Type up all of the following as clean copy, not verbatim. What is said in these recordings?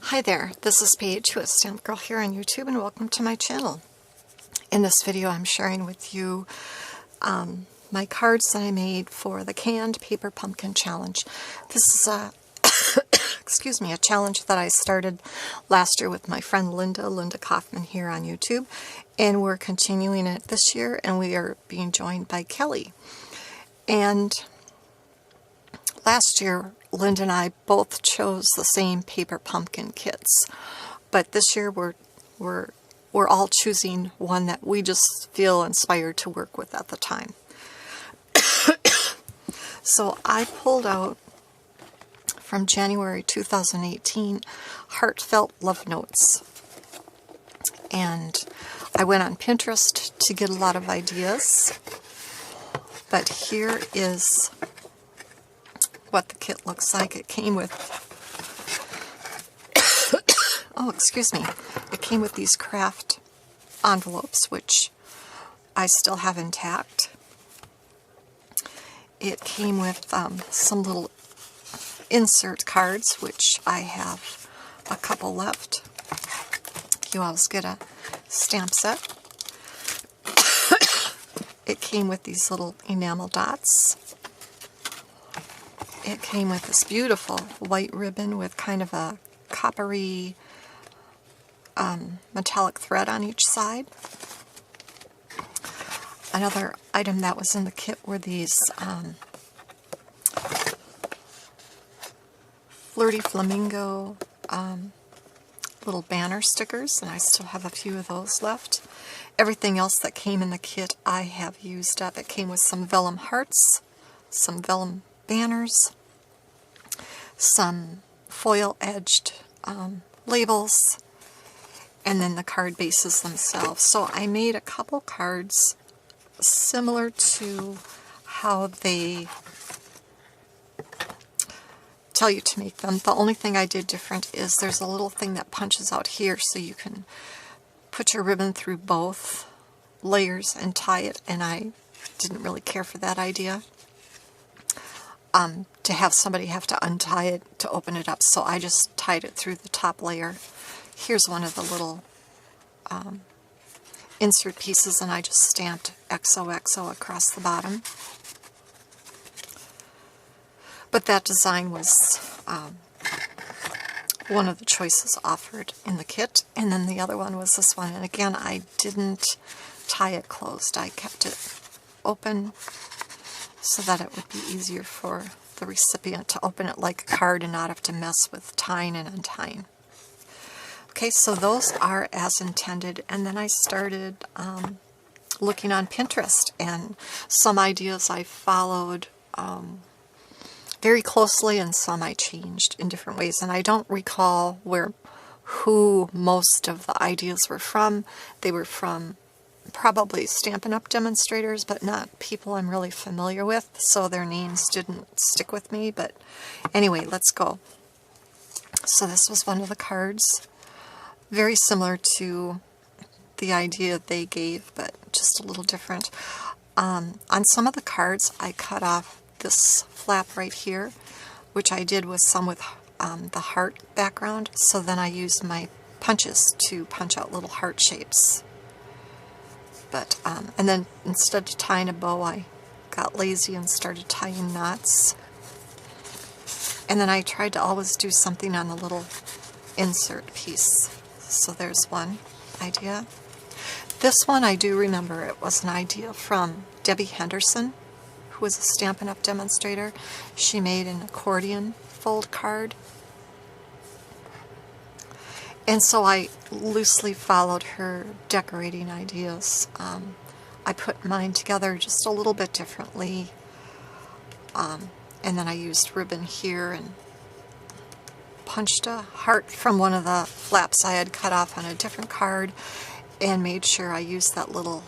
Hi there, this is Paige, who is Stamp Girl here on YouTube, and welcome to my channel. In this video I'm sharing with you my cards that I made for the Canned Paper Pumpkin Challenge. This is a excuse me, a challenge that I started last year with my friend Linda Kaufman here on YouTube, and we're continuing it this year, and we are being joined by Kelly. And last year Linda and I both chose the same paper pumpkin kits, but this year we're all choosing one that we just feel inspired to work with at the time. So I pulled out from January 2018 Heartfelt Love Notes, and I went on Pinterest to get a lot of ideas, but here is what the kit looks like. It came with oh, excuse me, it came with these craft envelopes, which I still have intact. It came with some little insert cards, which I have a couple left. You always get a stamp set. It came with these little enamel dots. It came with this beautiful white ribbon with kind of a coppery metallic thread on each side. Another item that was in the kit were these Flirty Flamingo little banner stickers, and I still have a few of those left. Everything else that came in the kit I have used up. It came with some vellum hearts, some vellum banners, some foil-edged labels, and then the card bases themselves. So I made a couple cards similar to how they tell you to make them. The only thing I did different is there's a little thing that punches out here so you can put your ribbon through both layers and tie it, and I didn't really care for that idea. To have somebody have to untie it to open it up, so I just tied it through the top layer. Here's one of the little insert pieces, and I just stamped XOXO across the bottom. But that design was one of the choices offered in the kit, and then the other one was this one, and again I didn't tie it closed. I kept it open so that it would be easier for the recipient to open it like a card and not have to mess with tying and untying. Okay, so those are as intended, and then I started looking on Pinterest, and some ideas I followed very closely, and some I changed in different ways, and I don't recall who most of the ideas were from. They were from probably Stampin' Up! Demonstrators, but not people I'm really familiar with, so their names didn't stick with me. But anyway, let's go. So this was one of the cards, very similar to the idea they gave, but just a little different. On some of the cards I cut off this flap right here, which I did with some with the heart background, so then I used my punches to punch out little heart shapes. But and then instead of tying a bow, I got lazy and started tying knots. And then I tried to always do something on the little insert piece. So there's one idea. This one I do remember, it was an idea from Debbie Henderson, who was a Stampin' Up! Demonstrator. She made an accordion fold card. And so I loosely followed her decorating ideas. I put mine together just a little bit differently. And then I used ribbon here and punched a heart from one of the flaps I had cut off on a different card, and made sure I used that little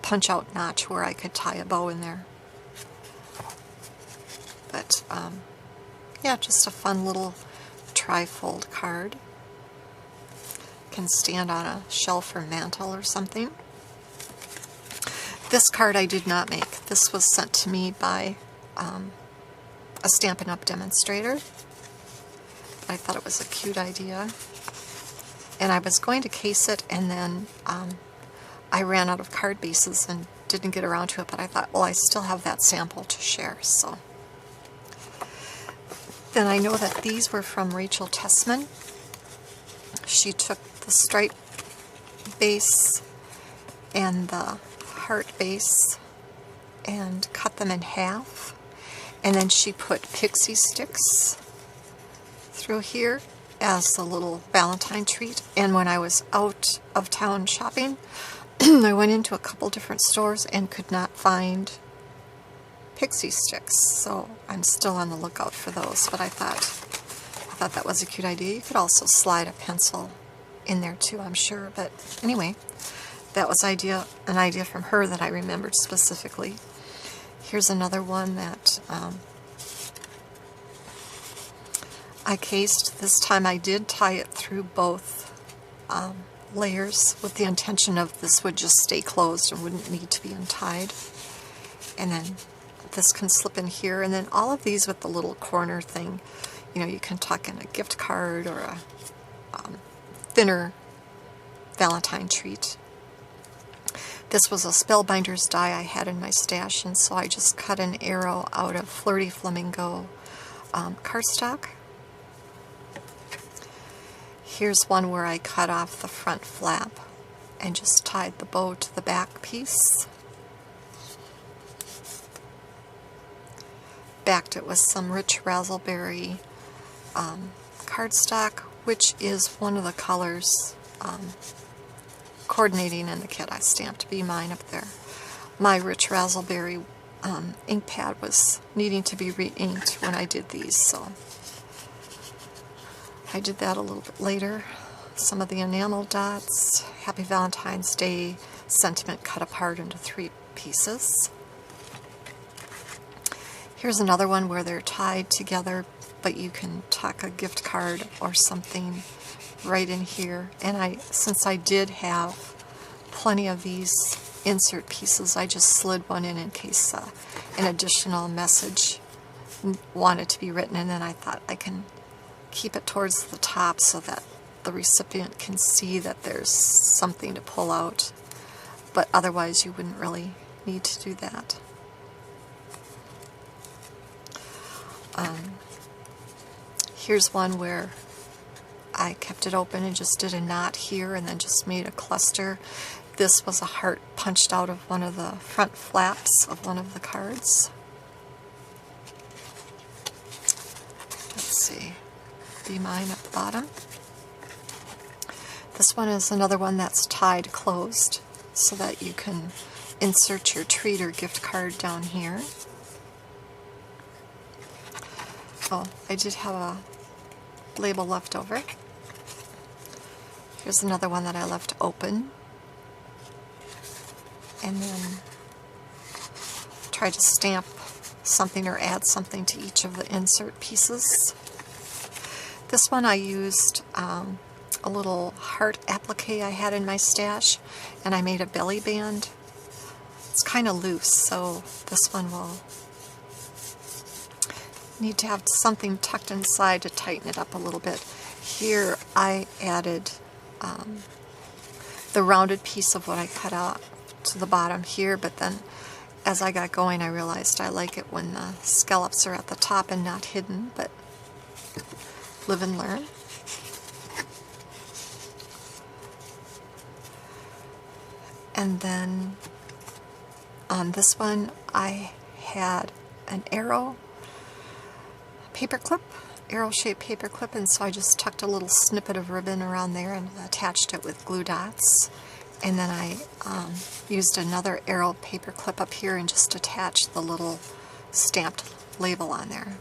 punch-out notch where I could tie a bow in there. But, yeah, just a fun little tri-fold card. Can stand on a shelf or mantle or something. This card I did not make. This was sent to me by a a Stampin' Up! Demonstrator. I thought it was a cute idea. And I was going to case it, and then I ran out of card bases and didn't get around to it, but I thought, well, I still have that sample to share, so. Then I know that these were from Rachel Tessman. She took the stripe base and the heart base and cut them in half, and then she put pixie sticks through here as the little Valentine treat. And when I was out of town shopping, I went into a couple different stores and could not find pixie sticks, so I'm still on the lookout for those. But I thought that was a cute idea. You could also slide a pencil in there too, I'm sure. But anyway, that was an idea from her that I remembered specifically. Here's another one that I cased. This time I did tie it through both layers with the intention of this would just stay closed and wouldn't need to be untied. And then this can slip in here, and then all of these with the little corner thing, you know, you can tuck in a gift card or a thinner Valentine treat. This was a Spellbinders die I had in my stash, and so I just cut an arrow out of Flirty Flamingo cardstock. Here's one where I cut off the front flap and just tied the bow to the back piece. Backed it with some rich razzleberry cardstock, which is one of the colors coordinating in the kit. I stamped Be Mine up there. My rich razzleberry ink pad was needing to be re-inked when I did these, so I did that a little bit later. Some of the enamel dots, Happy Valentine's Day sentiment cut apart into 3 pieces. Here's another one where they're tied together, but you can tuck a gift card or something right in here. And since I did have plenty of these insert pieces, I just slid one in case an additional message wanted to be written, and then I thought I can keep it towards the top so that the recipient can see that there's something to pull out, but otherwise you wouldn't really need to do that. Here's one where I kept it open and just did a knot here and then just made a cluster. This was a heart punched out of one of the front flaps of one of the cards. Let's see, Be Mine at the bottom. This one is another one that's tied closed so that you can insert your treat or gift card down here. Oh, I did have a label left over. Here's another one that I left open. And then try to stamp something or add something to each of the insert pieces. This one I used a little heart applique I had in my stash, and I made a belly band. It's kind of loose, so this one will need to have something tucked inside to tighten it up a little bit. Here I added the rounded piece of what I cut out to the bottom here, but then as I got going I realized I like it when the scallops are at the top and not hidden, but live and learn. And then on this one I had an arrow paperclip, arrow-shaped paperclip, and so I just tucked a little snippet of ribbon around there and attached it with glue dots. And then I used another arrow paperclip up here and just attached the little stamped label on there.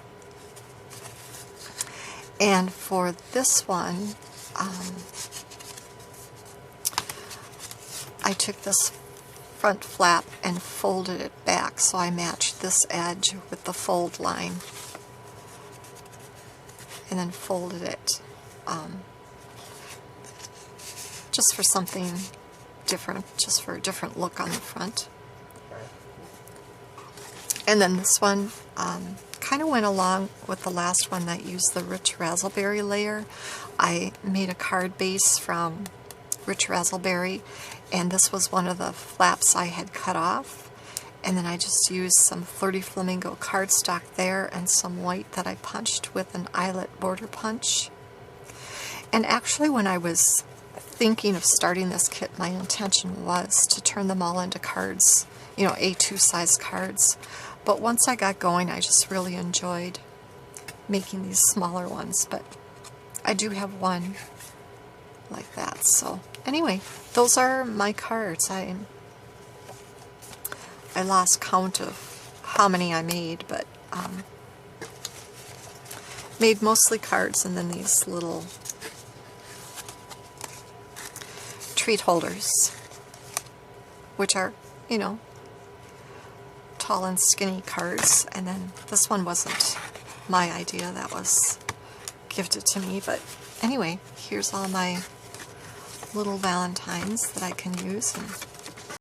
And for this one, I took this front flap and folded it back, so I matched this edge with the fold line, and then folded it just for something different, just for a different look on the front. And then this one kind of went along with the last one that used the rich raspberry layer. I made a card base from rich raspberry, and this was one of the flaps I had cut off. And then I just used some Flirty Flamingo cardstock there and some white that I punched with an eyelet border punch. And actually, when I was thinking of starting this kit, my intention was to turn them all into cards, you know, A2 size cards. But once I got going, I just really enjoyed making these smaller ones. But I do have one like that. So anyway, those are my cards. I lost count of how many I made, but made mostly cards, and then these little treat holders, which are, you know, tall and skinny cards. And then this one wasn't my idea, that was gifted to me. But anyway, here's all my little Valentines that I can use. And